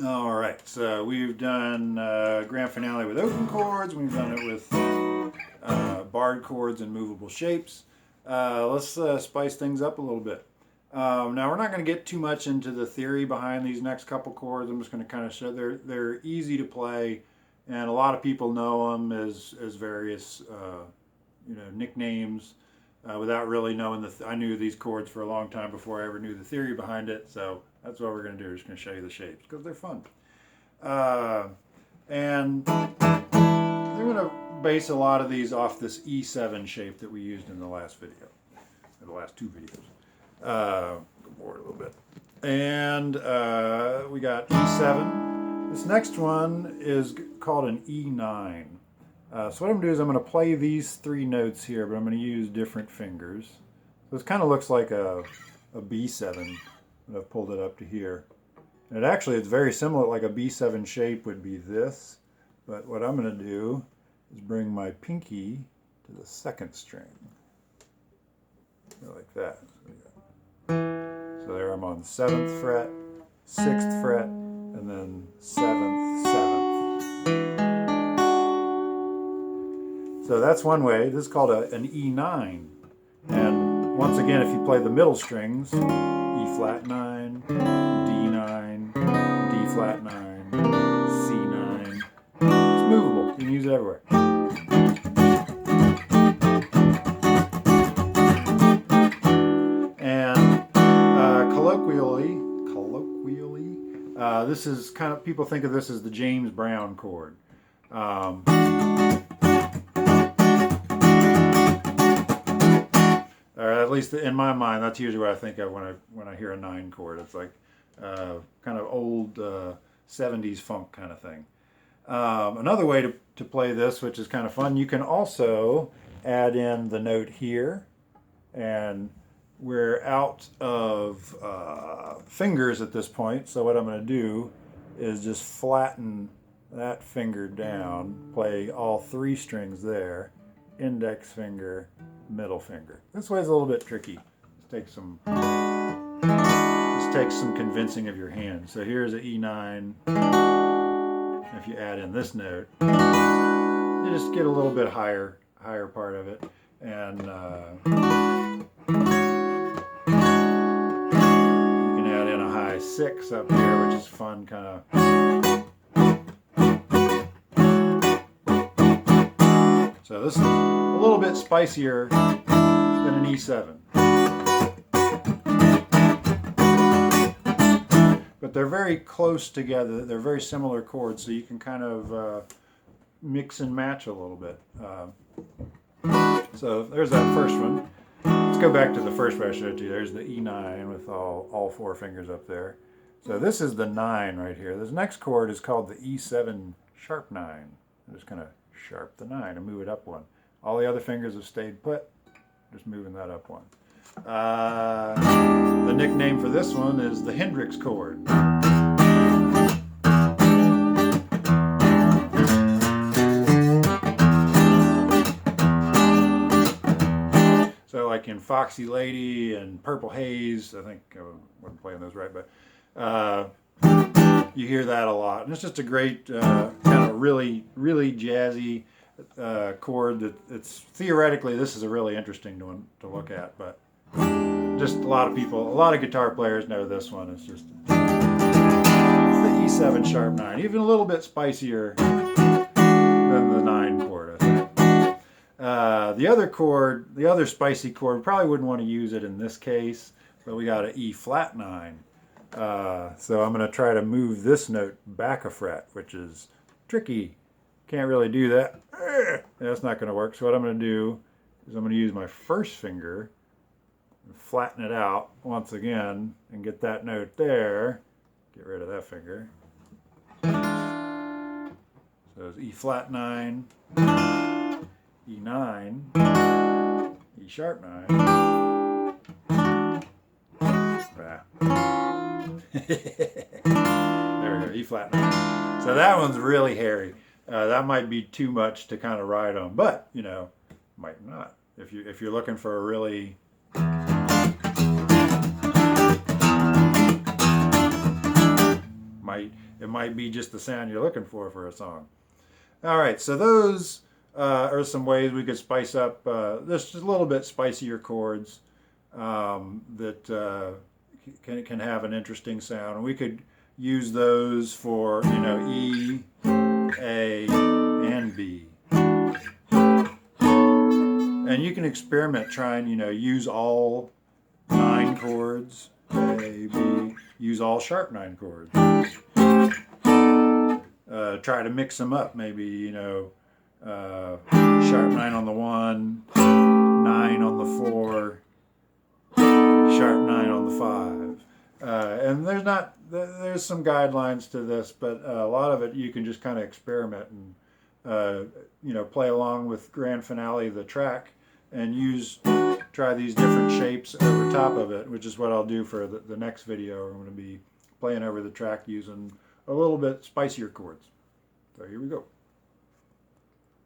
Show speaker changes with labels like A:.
A: All right, so we've done grand finale with open chords. We've done it with barred chords and movable shapes. Let's spice things up a little bit. Now we're not going to get too much into the theory behind these next couple chords. I'm just going to kind of show they're easy to play, and a lot of people know them as various nicknames without really knowing I knew these chords for a long time before I ever knew the theory behind it. So that's what we're going to do. We're just going to show you the shapes because they're fun. And they're going to base a lot of these off this E7 shape that we used in the last video, or the last two videos. Go forward a little bit. And we got E7. This next one is called an E9. So what I'm going to do is I'm going to play these three notes here, but I'm going to use different fingers. So this kind of looks like a B7. I've pulled it up to here. And it's very similar, like a B7 shape would be this. But what I'm going to do is bring my pinky to the second string. Like that. So there I'm on the 7th fret, 6th fret, and then 7th, 7th. So that's one way. This is called an E9. And once again, if you play the middle strings, E flat 9, D9, D flat 9, C9, it's movable. You can use it everywhere. And colloquially, this is kind of, people think of this as the James Brown chord. Or at least in my mind, that's usually what I think of when I hear a 9 chord. It's like kind of old 70s funk kind of thing. Another way to play this, which is kind of fun, you can also add in the note here, and we're out of fingers at this point. So what I'm going to do is just flatten that finger down, play all three strings there, index finger, middle finger. This way is a little bit tricky. This takes some convincing of your hand. So here's an E9. If you add in this note, you just get a little bit higher part of it, and you can add in a high 6 up here, which is fun, kind of. So this is a little bit spicier than an E7. But they're very close together. They're very similar chords, so you can kind of mix and match a little bit. So there's that first one. Let's go back to the first one I showed you. There's the E9 with all four fingers up there. So this is the 9 right here. This next chord is called the E7 sharp 9. I'm just going to sharp the 9 and move it up one. All the other fingers have stayed put. Just moving that up one. The nickname for this one is the Hendrix chord. So like in Foxy Lady and Purple Haze, I think I wasn't playing those right, but you hear that a lot. And it's just a great kind of really, really jazzy chord that it's theoretically this is a really interesting one to look at, but just a lot of guitar players know this one. It's just the E7 sharp 9, even a little bit spicier than the 9 chord, I think. The other chord, the other spicy chord, we probably wouldn't want to use it in this case, but we got an E flat 9. So I'm going to try to move this note back a fret, which is tricky. Can't really do that. That's not going to work. So what I'm going to do is I'm going to use my first finger and flatten it out once again and get that note there. Get rid of that finger. So it's E flat 9, E9, E sharp 9. There we go, E flat 9. So that one's really hairy. That might be too much to kind of ride on, but might not. If you're looking for a really it might be just the sound you're looking for a song. All right, so those are some ways we could spice up just a little bit spicier chords that can have an interesting sound. And we could use those for, you know, E, A, and B. And you can experiment trying, you know, use all 9 chords, A, B, use all sharp 9 chords. Try to mix them up, maybe, you know, sharp 9 on the 1, 9 on the 4, sharp 9 on the 5. And there's some guidelines to this, but a lot of it you can just kind of experiment and, you know, play along with grand finale of the track and try these different shapes over top of it, which is what I'll do for the next video. I'm going to be playing over the track using a little bit spicier chords. So here we go.